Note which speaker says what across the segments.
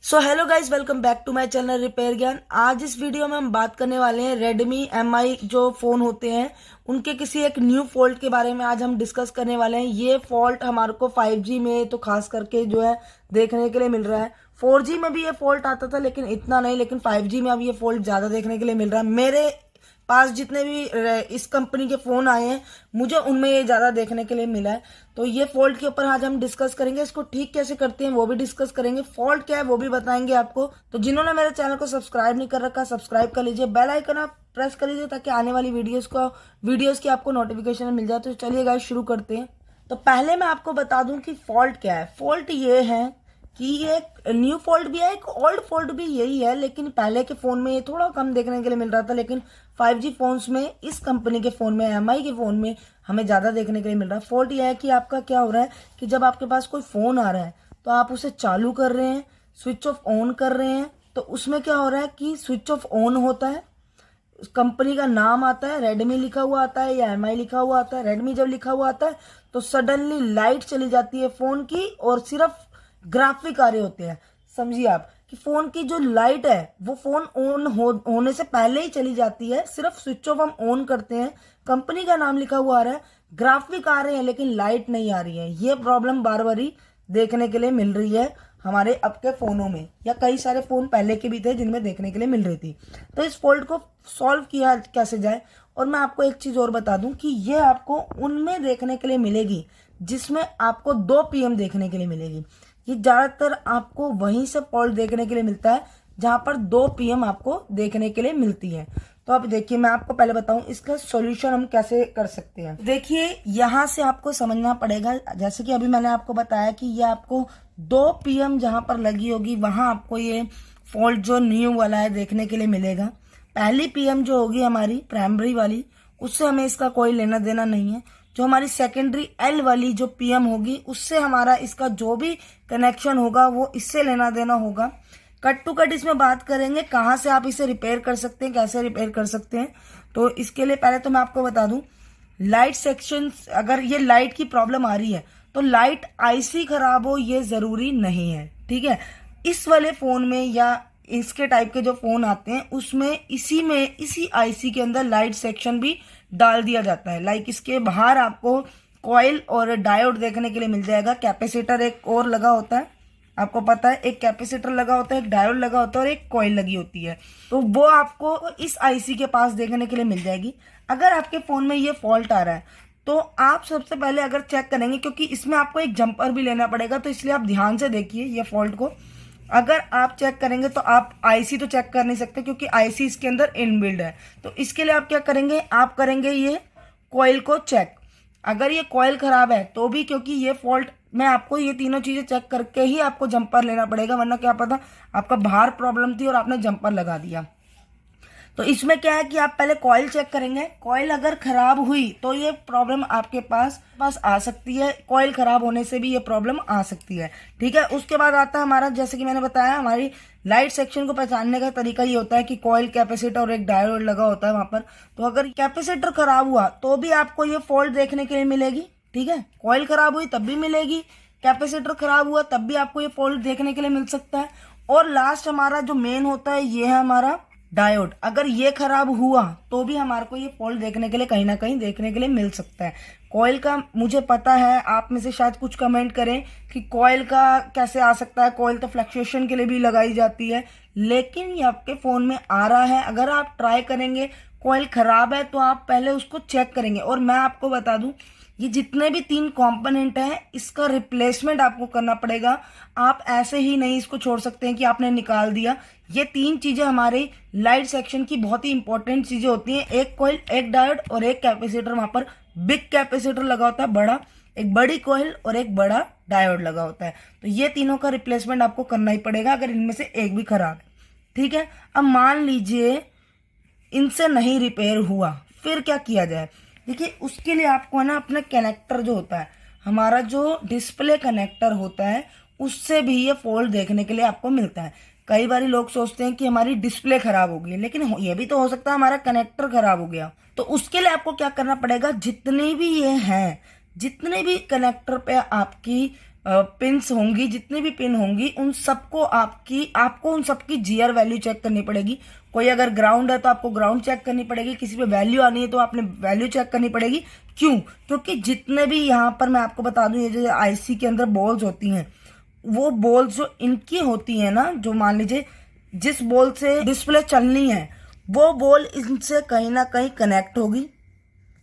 Speaker 1: So hello guys, welcome back to my channel repair Gyan. आज इस video में हम बात करने वाले हैं रेडमी MI जो फ़ोन होते हैं उनके किसी एक न्यू फॉल्ट के बारे में आज हम डिस्कस करने वाले हैं। ये फॉल्ट हमारे को 5G में तो खास करके जो है देखने के लिए मिल रहा है। 4G में भी ये फॉल्ट आता था लेकिन इतना नहीं, लेकिन 5G में अब ये फॉल्ट ज़्यादा देखने के लिए मिल रहा है। मेरे पास जितने भी इस कंपनी के फ़ोन आए हैं मुझे उनमें ये ज़्यादा देखने के लिए मिला है। तो ये फॉल्ट के ऊपर आज हम डिस्कस करेंगे, इसको ठीक कैसे करते हैं वो भी डिस्कस करेंगे, फॉल्ट क्या है वो भी बताएंगे आपको। तो जिन्होंने मेरे चैनल को सब्सक्राइब नहीं कर रखा सब्सक्राइब कर लीजिए, बेल आइकन आप प्रेस कर लीजिए ताकि आने वाली वीडियोस की आपको नोटिफिकेशन मिल जाए। तो चलिए गाइस शुरू करते हैं। तो पहले मैं आपको बता दूं कि फॉल्ट क्या है। फॉल्ट ये है कि ये एक न्यू फॉल्ट भी है, एक ओल्ड फॉल्ट भी यही है, लेकिन पहले के फोन में ये थोड़ा कम देखने के लिए मिल रहा था, लेकिन 5G फोन्स में, इस कंपनी के फोन में, MI के फोन में हमें ज्यादा देखने के लिए मिल रहा है। फॉल्ट यह है कि आपका क्या हो रहा है कि जब आपके पास कोई फोन आ रहा है तो आप उसे चालू कर रहे हैं, स्विच ऑफ ऑन कर रहे हैं, तो उसमें क्या हो रहा है कि स्विच ऑफ ऑन होता है, कंपनी का नाम आता है, रेडमी लिखा हुआ आता है या MI लिखा हुआ आता है। रेडमी जब लिखा हुआ आता है तो सडनली लाइट चली जाती है फोन की और सिर्फ ग्राफिक आ रहे होते हैं। समझिए आप कि फोन की जो लाइट है वो फोन ऑन होने से पहले ही चली जाती है। सिर्फ स्विच ऑफ हम ऑन करते हैं, कंपनी का नाम लिखा हुआ आ रहा है, ग्राफिक आ रहे हैं लेकिन लाइट नहीं आ रही है। ये प्रॉब्लम बार बार ही देखने के लिए मिल रही है हमारे अब के फोनों में, या कई सारे फोन पहले के भी थे जिनमें देखने के लिए मिल रही थी। तो इस फॉल्ट को सॉल्व किया कैसे जाए, और मैं आपको एक चीज और बता दूं कि ये आपको उनमें देखने के लिए मिलेगी जिसमें आपको 2 PM देखने के लिए मिलेगी। ये ज्यादातर आपको वहीं से फॉल्ट देखने के लिए मिलता है जहां पर 2 PM आपको देखने के लिए मिलती है। तो अब देखिए, मैं आपको पहले बताऊं इसका सॉल्यूशन हम कैसे कर सकते हैं। देखिए, यहां से आपको समझना पड़ेगा, जैसे कि अभी मैंने आपको बताया कि ये आपको 2 PM जहां पर लगी होगी वहां आपको ये फॉल्ट जो न्यू वाला है देखने के लिए मिलेगा। पहली PM जो होगी हमारी प्राइमरी वाली, उससे हमें इसका कोई लेना देना नहीं है। जो हमारी सेकेंडरी L वाली जो PM होगी उससे हमारा इसका जो भी कनेक्शन होगा वो इससे लेना देना होगा। कट टू कट इसमें बात करेंगे कहाँ से आप इसे रिपेयर कर सकते हैं, कैसे रिपेयर कर सकते हैं। तो इसके लिए पहले तो मैं आपको बता दूं, लाइट सेक्शन, अगर ये लाइट की प्रॉब्लम आ रही है तो लाइट IC खराब हो ये जरूरी नहीं है, ठीक है। इस वाले फोन में या इसके टाइप के जो फोन आते हैं उसमें इसी IC के अंदर लाइट सेक्शन भी डाल दिया जाता है। लाइक इसके बाहर आपको कॉइल और डायोड देखने के लिए मिल जाएगा। कैपेसिटर एक और लगा होता है, आपको पता है, एक कैपेसिटर लगा होता है, एक डायोड लगा होता है और एक कॉइल लगी होती है। तो वो आपको इस IC के पास देखने के लिए मिल जाएगी। अगर आपके फोन में ये फॉल्ट आ रहा है तो आप सबसे पहले अगर चेक करेंगे, क्योंकि इसमें आपको एक जंपर भी लेना पड़ेगा, तो इसलिए आप ध्यान से देखिए ये फॉल्ट को। अगर आप चेक करेंगे तो आप IC तो चेक कर नहीं सकते क्योंकि IC इसके अंदर इनबिल्ड है। तो इसके लिए आप क्या करेंगे, आप करेंगे ये कॉइल को चेक। अगर ये कॉइल खराब है तो भी, क्योंकि ये फॉल्ट मैं आपको ये तीनों चीजें चेक करके ही आपको जंपर लेना पड़ेगा, वरना क्या पता आपका बाहर प्रॉब्लम थी और आपने जंपर लगा दिया। तो इसमें क्या है कि आप पहले कॉइल चेक करेंगे। कॉइल अगर खराब हुई तो ये प्रॉब्लम आपके पास आ सकती है, कॉइल खराब होने से भी ये प्रॉब्लम आ सकती है, ठीक है। उसके बाद आता है हमारा, जैसे कि मैंने बताया, हमारी लाइट सेक्शन को पहचानने का तरीका ये होता है कि कॉइल, कैपेसिटर और एक डायोड लगा होता है वहां पर। तो अगर कैपेसिटर खराब हुआ तो भी आपको ये फॉल्ट देखने के लिए मिलेगी, ठीक है। कॉइल खराब हुई तब भी मिलेगी, कैपेसिटर खराब हुआ तब भी आपको ये फॉल्ट देखने के लिए मिल सकता है। और लास्ट हमारा जो मेन होता है ये है हमारा डायोड। अगर ये खराब हुआ तो भी हमारे को ये फॉल्ट देखने के लिए कहीं ना कहीं देखने के लिए मिल सकता है। कॉइल का मुझे पता है आप में से शायद कुछ कमेंट करें कि कॉइल का कैसे आ सकता है, कॉइल तो फ्लक्चुएशन के लिए भी लगाई जाती है, लेकिन ये आपके फोन में आ रहा है। अगर आप ट्राई करेंगे, कॉइल खराब है तो आप पहले उसको चेक करेंगे। और मैं आपको बता दूं, ये जितने भी 3 कंपोनेंट हैं इसका रिप्लेसमेंट आपको करना पड़ेगा। आप ऐसे ही नहीं इसको छोड़ सकते हैं कि आपने निकाल दिया। ये 3 चीजें हमारे लाइट सेक्शन की बहुत ही इंपॉर्टेंट चीजें होती हैं। एक कॉइल, एक डायोड और एक कैपेसिटर। वहां पर बिग कैपेसिटर लगा होता है, बड़ा, एक बड़ी कॉइल और एक बड़ा डायोड लगा होता है। तो ये तीनों का रिप्लेसमेंट आपको करना ही पड़ेगा अगर इनमें से एक भी खराब है, ठीक है। अब मान लीजिए इनसे नहीं रिपेयर हुआ, फिर क्या किया जाए। देखिए, उसके लिए आपको है ना अपना कनेक्टर जो होता है, हमारा जो डिस्प्ले कनेक्टर होता है, उससे भी ये फॉल्ट देखने के लिए आपको मिलता है। कई बार लोग सोचते हैं कि हमारी डिस्प्ले खराब हो गई, लेकिन ये भी तो हो सकता है हमारा कनेक्टर खराब हो गया। तो उसके लिए आपको क्या करना पड़ेगा, जितने भी ये हैं, जितने भी कनेक्टर पे आपकी पिन्स होंगी, जितनी भी पिन होंगी उन सबको आपको उन सबकी जीआर वैल्यू चेक करनी पड़ेगी। कोई अगर ग्राउंड है तो आपको ग्राउंड चेक करनी पड़ेगी, किसी पे वैल्यू आनी है तो आपने वैल्यू चेक करनी पड़ेगी। क्यों? क्योंकि जितने भी यहाँ पर मैं आपको बता दूं, ये जो आईसी के अंदर बॉल्स होती हैं, वो बॉल्स जो इनकी होती है ना, जो मान लीजिए जिस बॉल से डिस्प्ले चलनी है वो बॉल इनसे कहीं ना कहीं कनेक्ट होगी,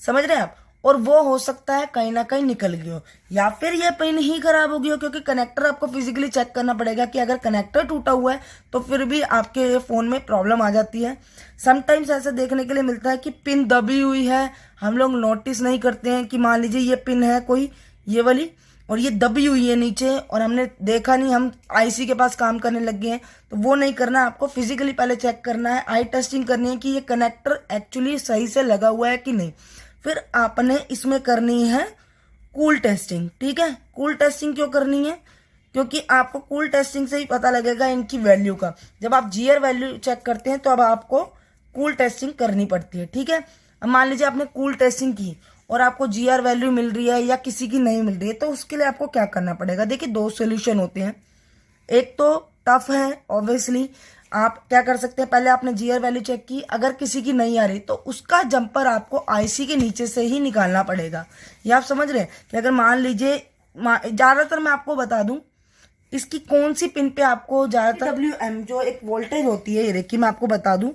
Speaker 1: समझ रहे हैं आप, और वो हो सकता है कहीं ना कहीं निकल गई हो या फिर ये पिन ही खराब हो गई हो, क्योंकि कनेक्टर आपको फिजिकली चेक करना पड़ेगा कि अगर कनेक्टर टूटा हुआ है तो फिर भी आपके फोन में प्रॉब्लम आ जाती है। समटाइम्स ऐसा देखने के लिए मिलता है कि पिन दबी हुई है, हम लोग नोटिस नहीं करते हैं कि मान लीजिए ये पिन है कोई ये वाली और ये दबी हुई है नीचे और हमने देखा नहीं, हम आईसी के पास काम करने लग गए हैं। तो वो नहीं करना है, आपको फिजिकली पहले चेक करना है, आई टेस्टिंग करनी है कि ये कनेक्टर एक्चुअली सही से लगा हुआ है कि नहीं। फिर आपने इसमें करनी है कूल टेस्टिंग। ठीक है, कूल टेस्टिंग क्यों करनी है? क्योंकि आपको कूल टेस्टिंग से ही पता लगेगा इनकी वैल्यू का। जब आप जीआर वैल्यू चेक करते हैं तो अब आपको कूल टेस्टिंग करनी पड़ती है। ठीक है, अब मान लीजिए आपने कूल टेस्टिंग की और आपको जीआर वैल्यू मिल रही है या किसी की नहीं मिल रही है, तो उसके लिए आपको क्या करना पड़ेगा? देखिए, दो सोल्यूशन होते हैं। एक तो टफ है ऑब्वियसली, आप क्या कर सकते हैं, पहले आपने जीआर वैल्यू चेक की, अगर किसी की नहीं आ रही तो उसका जंपर आपको आईसी के नीचे से ही निकालना पड़ेगा। ये आप समझ रहे हैं कि अगर मान लीजिए, ज्यादातर मैं आपको बता दूं इसकी कौन सी पिन पे आपको ज्यादातर PWM जो एक वोल्टेज होती है, ये देखिए मैं आपको बता दूं,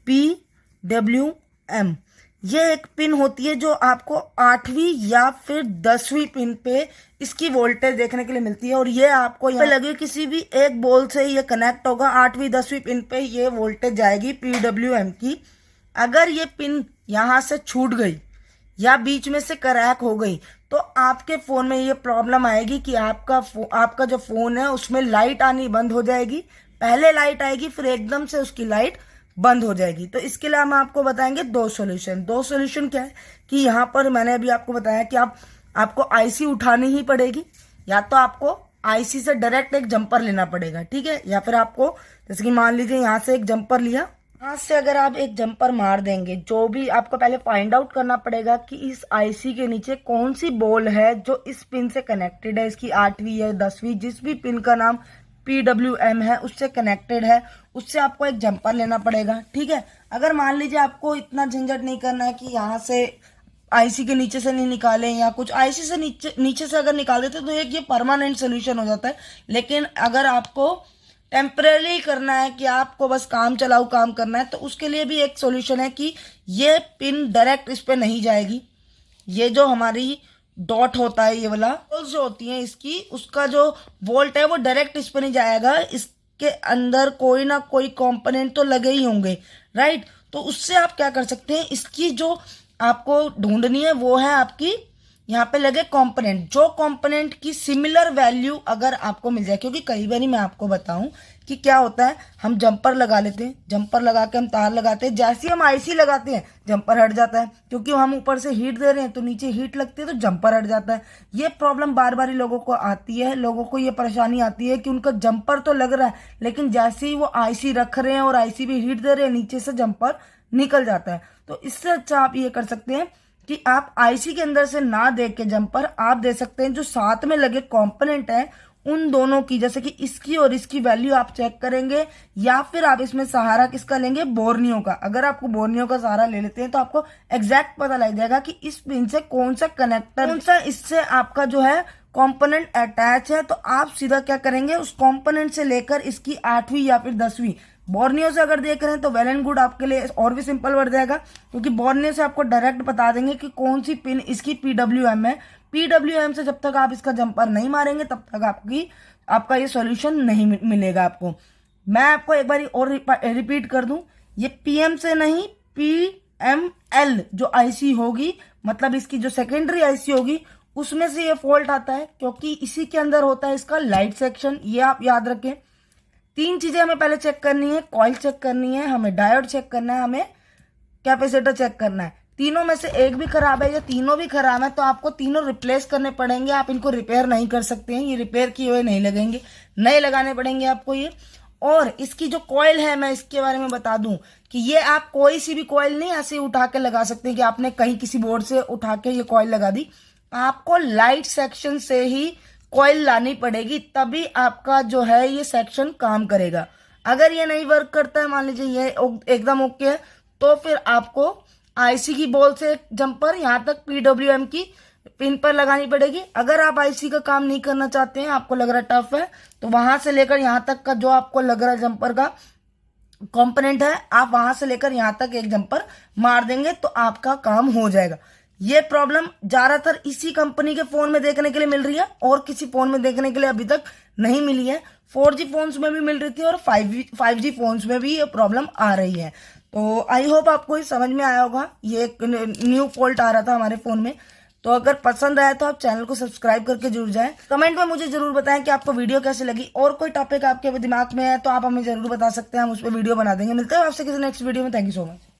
Speaker 1: PWM ये एक पिन होती है जो आपको 8वीं या फिर 10वीं पिन पे इसकी वोल्टेज देखने के लिए मिलती है। और ये आपको यहाँ पे लगे किसी भी एक बॉल से ये कनेक्ट होगा, 8वीं 10वीं पिन पे ये वोल्टेज जाएगी PWM की। अगर ये पिन यहाँ से छूट गई या बीच में से क्रैक हो गई तो आपके फोन में ये प्रॉब्लम आएगी कि आपका जो फोन है उसमें लाइट आनी बंद हो जाएगी। पहले लाइट आएगी फिर एकदम से उसकी लाइट बंद हो जाएगी। तो इसके लिए हम आपको बताएंगे दो सॉल्यूशन क्या है कि यहाँ पर मैंने अभी आपको बताया कि आपको आईसी उठानी ही पड़ेगी, या तो आपको आईसी से डायरेक्ट एक जंपर लेना पड़ेगा। ठीक है, या फिर आपको जैसे कि मान लीजिए यहाँ से एक जंपर लिया, यहाँ से अगर आप एक जंपर मार देंगे, जो भी आपको पहले फाइंड आउट करना पड़ेगा कि इस आईसी के नीचे कौन सी बॉल है जो इस पिन से कनेक्टेड है, इसकी 8वीं या 10वीं जिस भी पिन का नाम PWM है उससे कनेक्टेड है, उससे आपको एक जंपर लेना पड़ेगा। ठीक है, अगर मान लीजिए आपको इतना झंझट नहीं करना है कि यहाँ से आईसी के नीचे से नहीं निकालें या कुछ, आईसी से नीचे से अगर निकाल देते तो एक ये परमानेंट सोल्यूशन हो जाता है। लेकिन अगर आपको टेम्परेरी करना है कि आपको बस काम चलाऊ काम करना है, तो उसके लिए भी एक सोल्यूशन है कि ये पिन डायरेक्ट इस पे नहीं जाएगी। ये जो हमारी डॉट होता है, ये वाला जो होती है इसकी, उसका जो वोल्ट है वो डायरेक्ट इस पे नहीं जाएगा, इसके अंदर कोई ना कोई कंपोनेंट तो लगे ही होंगे, राइट। तो उससे आप क्या कर सकते हैं, इसकी जो आपको ढूंढनी है वो है आपकी यहाँ पे लगे कंपोनेंट, जो कंपोनेंट की सिमिलर वैल्यू अगर आपको मिल जाए। क्योंकि कई बार मैं आपको बताऊं कि क्या होता है, हम जंपर लगा लेते हैं, जंपर लगा के हम तार लगाते हैं, जैसे ही हम आईसी लगाते हैं जंपर हट जाता है, क्योंकि हम ऊपर से हीट दे रहे हैं तो नीचे हीट लगती है तो जंपर हट जाता है। ये प्रॉब्लम बार बार लोगों को आती है, लोगों को ये परेशानी आती है कि उनका जंपर तो लग रहा है लेकिन जैसे ही वो आईसी रख रहे हैं और आईसी भी हीट दे रहे हैं, नीचे से जंपर निकल जाता है। तो इससे अच्छा आप ये कर सकते हैं कि आप आईसी के अंदर से ना देख के जंपर आप दे सकते हैं, जो साथ में लगे कंपोनेंट है उन दोनों की, जैसे कि इसकी और इसकी वैल्यू आप चेक करेंगे, या फिर आप इसमें सहारा किसका लेंगे, बोर्नियो का। अगर आपको बोर्नियो का सहारा ले लेते हैं तो आपको एग्जैक्ट पता लग जाएगा कि इस पिन से कौन सा कनेक्टर, कौन सा इससे आपका जो है कंपोनेंट अटैच है। तो आप सीधा क्या करेंगे, उस कंपोनेंट से लेकर इसकी 8वीं या फिर 10वीं, बोर्नियो से अगर देख रहे हैं तो वेल एंड गुड, आपके लिए और भी सिंपल बढ़ जाएगा, क्योंकि बोर्नियो से आपको डायरेक्ट बता देंगे कि कौन सी पिन इसकी PWM है। PWM से जब तक आप इसका जंपर नहीं मारेंगे तब तक आपका ये सॉल्यूशन नहीं मिलेगा आपको। मैं आपको एक बार और रिपीट कर दूं, ये PM से नहीं, PML जो आईसी होगी, मतलब इसकी जो सेकेंडरी आईसी होगी उसमें से ये फॉल्ट आता है, क्योंकि इसी के अंदर होता है इसका लाइट सेक्शन। ये आप याद रखें, 3 चीजें हमें पहले चेक करनी है, कॉइल चेक करनी है, हमें डायोड चेक करना है, हमें कैपेसिटर चेक करना है। तीनों में से एक भी खराब है या तीनों भी खराब है तो आपको तीनों रिप्लेस करने पड़ेंगे। आप इनको रिपेयर नहीं कर सकते हैं, ये रिपेयर किए हुए नहीं लगेंगे, नए लगाने पड़ेंगे आपको ये। और इसकी जो कॉइल है, मैं इसके बारे में बता दूं कि ये आप कोई सी भी कॉइल नहीं ऐसे उठा के लगा सकते हैं कि आपने कहीं किसी बोर्ड से उठा के ये कॉइल लगा दी। आपको लाइट सेक्शन से ही कॉइल लानी पड़ेगी, तभी आपका जो है ये सेक्शन काम करेगा। अगर ये नहीं वर्क करता है, मान लीजिए ये एकदम ओके है, तो फिर आपको आईसी की बॉल से जंपर यहाँ तक पीडब्ल्यूएम की पिन पर लगानी पड़ेगी। अगर आप आईसी का काम नहीं करना चाहते हैं, आपको लग रहा टफ है, तो वहां से लेकर यहाँ तक का जो आपको लग रहा है जंपर का कंपोनेंट है, आप वहां से लेकर यहां तक एक जंपर मार देंगे तो आपका काम हो जाएगा। ये प्रॉब्लम ज्यादातर इसी कंपनी के फोन में देखने के लिए मिल रही है और किसी फोन में देखने के लिए अभी तक नहीं मिली है। 4G फोन्स में भी मिल रही थी और 5G फोन्स में भी ये प्रॉब्लम आ रही है। तो आई होप आपको ये समझ में आया होगा। ये एक न्यू फॉल्ट आ रहा था हमारे फोन में। तो अगर पसंद आया तो आप चैनल को सब्सक्राइब करके जरूर जाएं। कमेंट में मुझे जरूर बताएं कि आपको वीडियो कैसी लगी, और कोई टॉपिक आपके दिमाग में है तो आप हमें जरूर बता सकते हैं, हम उस पर वीडियो बना देंगे। मिलते हैं आपसे किसी नेक्स्ट वीडियो में। Thank you so much.